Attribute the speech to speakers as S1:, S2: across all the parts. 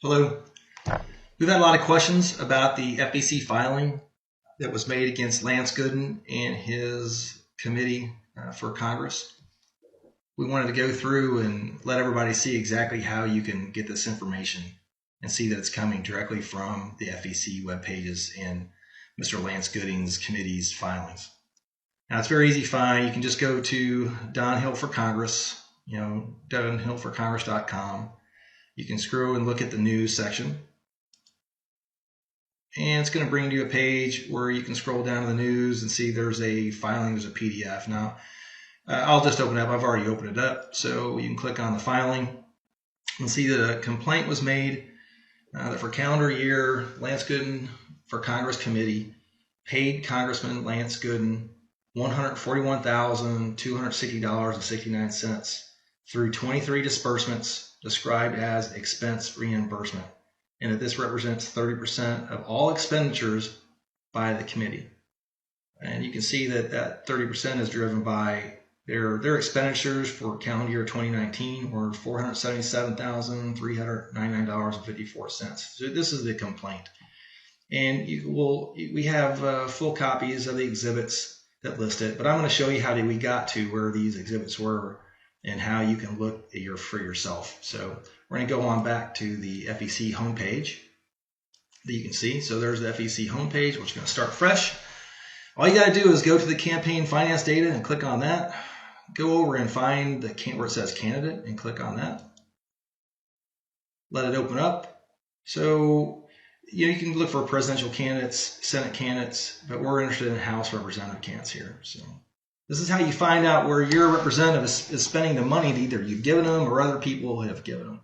S1: Hello. We've had a lot of questions about the FEC filing that was made against Lance Gooden and his committee for Congress. We wanted to go through and let everybody see exactly how you can get this information and see that it's coming directly from the FEC web pages and Mr. Lance Gooden's committee's filings. Now, it's very easy to find. You can just go to Don Hill for Congress, donhillforcongress.com. You can scroll and look at the news section. And it's going to bring you a page where you can scroll down to the news and see there's a filing, there's a PDF. Now, I'll just open it up. I've already opened it up. So you can click on the filing and see that a complaint was made that for calendar year, Lance Gooden for Congress Committee paid Congressman Lance Gooden $141,260.69 through 23 disbursements described as expense reimbursement, and that this represents 30% of all expenditures by the committee. And you can see that that 30% is driven by their expenditures for calendar year 2019 were $477,399.54. So this is the complaint. And we have full copies of the exhibits that list it, but I'm going to show you how we got to where these exhibits were and how you can look for yourself. So we're going to go on back to the FEC homepage that you can see. So there's the FEC homepage, which is going to start fresh. All you got to do is go to the campaign finance data and click on that. Go over and find where it says candidate and click on that. Let it open up. So you can look for presidential candidates, Senate candidates, but we're interested in House representative candidates here. So this is how you find out where your representative is spending the money that either you've given them or other people have given them.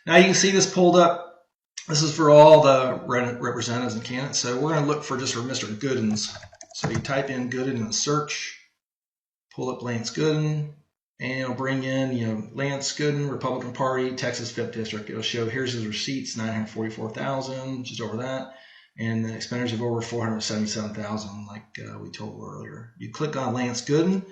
S1: Now you can see this pulled up. This is for all the representatives and candidates. So we're going to look for Mr. Gooden's. So you type in Gooden in the search, pull up Lance Gooden, and it'll bring in, Lance Gooden, Republican Party, Texas 5th District. It'll show here's his receipts, $944,000, just over that. And the expenditures of over $477,000, like we told earlier. You click on Lance Gooden,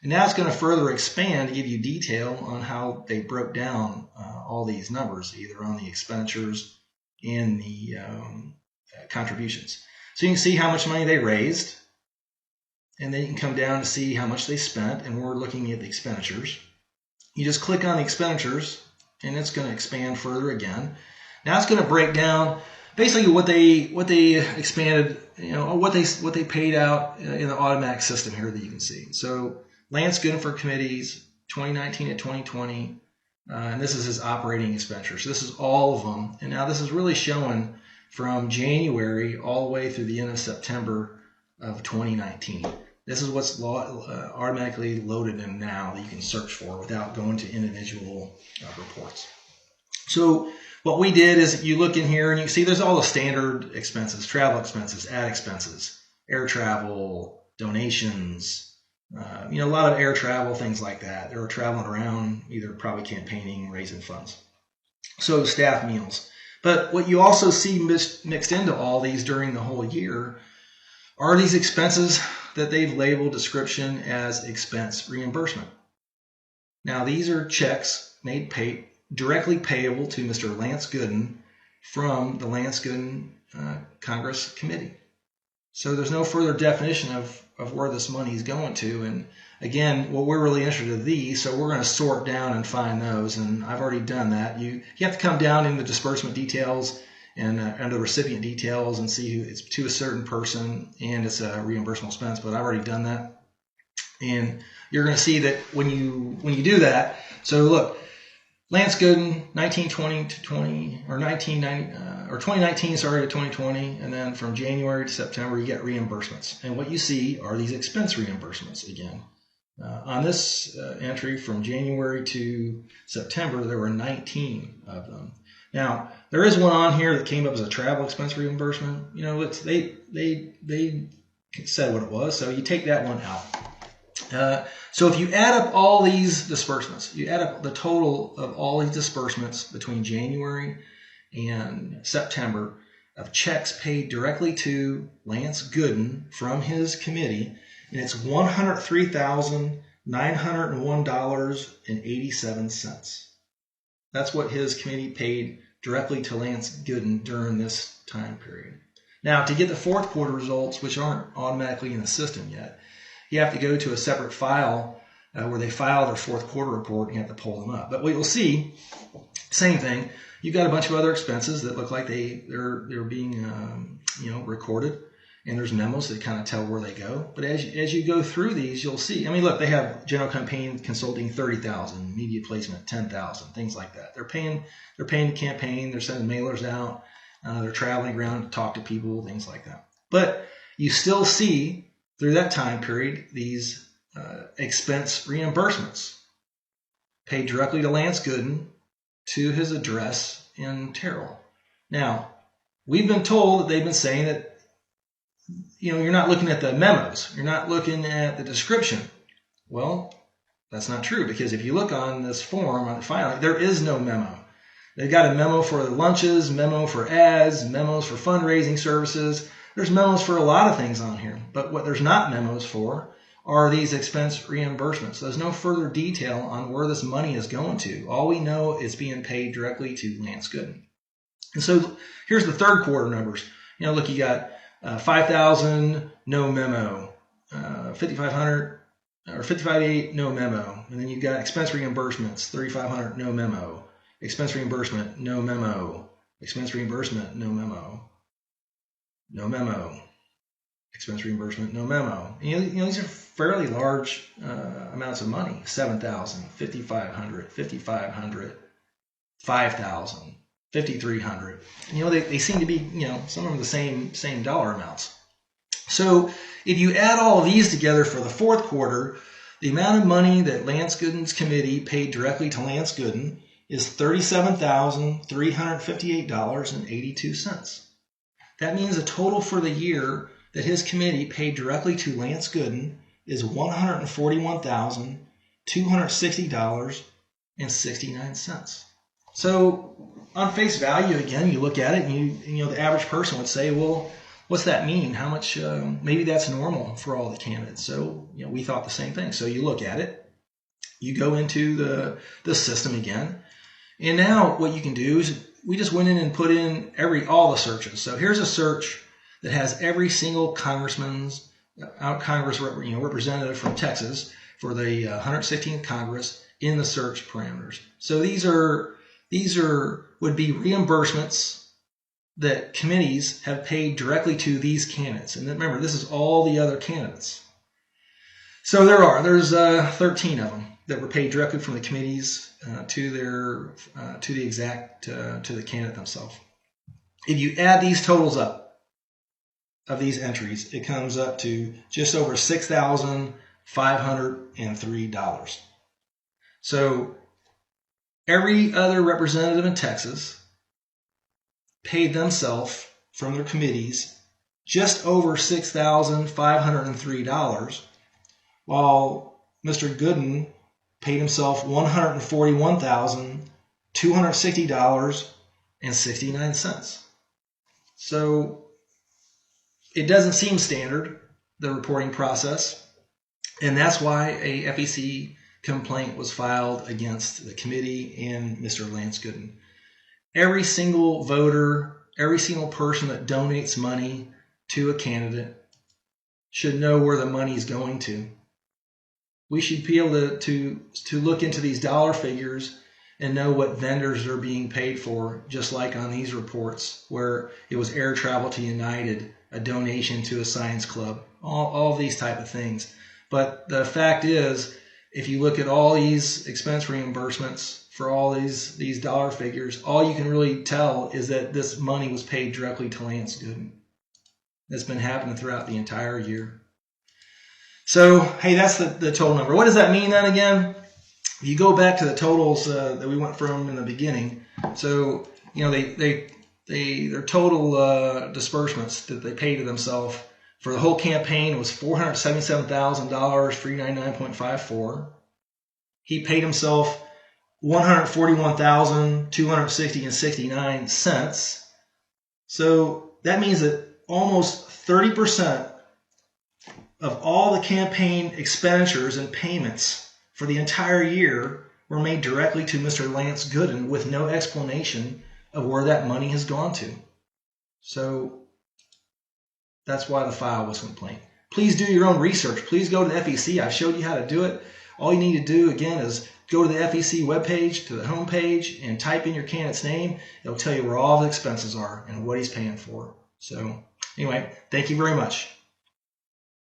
S1: and now it's going to further expand to give you detail on how they broke down all these numbers, either on the expenditures and the contributions. So you can see how much money they raised, and then you can come down to see how much they spent, and we're looking at the expenditures. You just click on the expenditures, and it's going to expand further again. Now it's going to break down basically what they expanded, what they paid out in the automatic system here that you can see. So Lance Gooden for committees 2019 to 2020, and this is his operating expenditures. So this is all of them, and now this is really showing from January all the way through the end of September of 2019. This is what's automatically loaded in now that you can search for without going to individual reports. So what we did is you look in here and you see there's all the standard expenses, travel expenses, ad expenses, air travel, donations, a lot of air travel, things like that. They were traveling around, either probably campaigning, raising funds. So staff meals. But what you also see mixed into all these during the whole year are these expenses that they've labeled description as expense reimbursement. Now these are checks directly payable to Mr. Lance Gooden from the Lance Gooden Congress Committee. So there's no further definition of where this money is going to. And again, what we're really interested in these, so we're going to sort down and find those. And I've already done that. You have to come down in the disbursement details and under the recipient details and see who it's to a certain person and it's a reimbursable expense. But I've already done that. And you're going to see that when you do that, so look, Lance Gooden, 1920 to 20, or 1990, or 2019, sorry, to 2020, and then from January to September, you get reimbursements. And what you see are these expense reimbursements again. On this entry from January to September, there were 19 of them. Now, there is one on here that came up as a travel expense reimbursement. They said what it was, so you take that one out. So if you add up all these disbursements, you add up the total of all these disbursements between January and September of checks paid directly to Lance Gooden from his committee, and it's $103,901.87. That's what his committee paid directly to Lance Gooden during this time period. Now, to get the fourth quarter results, which aren't automatically in the system yet, you have to go to a separate file where they file their fourth quarter report, and you have to pull them up. But what you'll see, same thing, you've got a bunch of other expenses that look like they're being recorded, and there's memos that kind of tell where they go. But as you go through these, you'll see, I mean, look, they have general campaign consulting $30,000, media placement $10,000, things like that. They're paying the campaign, they're sending mailers out, they're traveling around to talk to people, things like that. But you still see through that time period these expense reimbursements paid directly to Lance Gooden to his address in Terrell. Now, we've been told that they've been saying that you're not looking at the memos, you're not looking at the description. Well, that's not true, because if you look on this form on the filing, there is no memo. They've got a memo for the lunches, memo for ads, memos for fundraising services. There's memos for a lot of things on here, but what there's not memos for are these expense reimbursements. There's no further detail on where this money is going to. All we know is being paid directly to Lance Gooden. And so here's the third quarter numbers. Look, you got 5,000, no memo. 5,500 or 5,588, no memo. And then you've got expense reimbursements, 3,500, no memo. Expense reimbursement, no memo. Expense reimbursement, no memo. No memo. Expense reimbursement, no memo. These are fairly large amounts of money. 7,000, 5,500, 5,500, 5,000, 5,300. They seem to be, some of them the same dollar amounts. So if you add all of these together for the fourth quarter, the amount of money that Lance Gooden's committee paid directly to Lance Gooden is $37,358.82. That means the total for the year that his committee paid directly to Lance Gooden is $141,260.69. So on face value, again, you look at it and the average person would say, well, what's that mean? How much, maybe that's normal for all the candidates. So, we thought the same thing. So you look at it, you go into the system again. And now what you can do is we just went in and put in all the searches. So here's a search that has every single Congress representative from Texas for the 116th Congress in the search parameters. So these would be reimbursements that committees have paid directly to these candidates. And remember, this is all the other candidates. So there's 13 of them that were paid directly from the committees to the candidate themselves. If you add these totals up of these entries, it comes up to just over $6,503. So every other representative in Texas paid themselves from their committees just over $6,503, while Mr. Gooden paid himself $141,260.69. So it doesn't seem standard, the reporting process, and that's why a FEC complaint was filed against the committee and Mr. Lance Gooden. Every single voter, every single person that donates money to a candidate should know where the money is going to. We should be able to look into these dollar figures and know what vendors are being paid for, just like on these reports where it was air travel to United, a donation to a science club, all these type of things. But the fact is, if you look at all these expense reimbursements for all these dollar figures, all you can really tell is that this money was paid directly to Lance Gooden. That's been happening throughout the entire year. So, hey, that's the total number. What does that mean then again? If you go back to the totals that we went from in the beginning, so, their total disbursements that they paid to themselves for the whole campaign was $477,000, $399.54. He paid himself $141,260.69. So that means that almost 30% of all the campaign expenditures and payments for the entire year were made directly to Mr. Lance Gooden with no explanation of where that money has gone to. So that's why the file was complaint. Please do your own research. Please go to the FEC. I've showed you how to do it. All you need to do, again, is go to the FEC webpage, to the home page, and type in your candidate's name. It'll tell you where all the expenses are and what he's paying for. So anyway, thank you very much.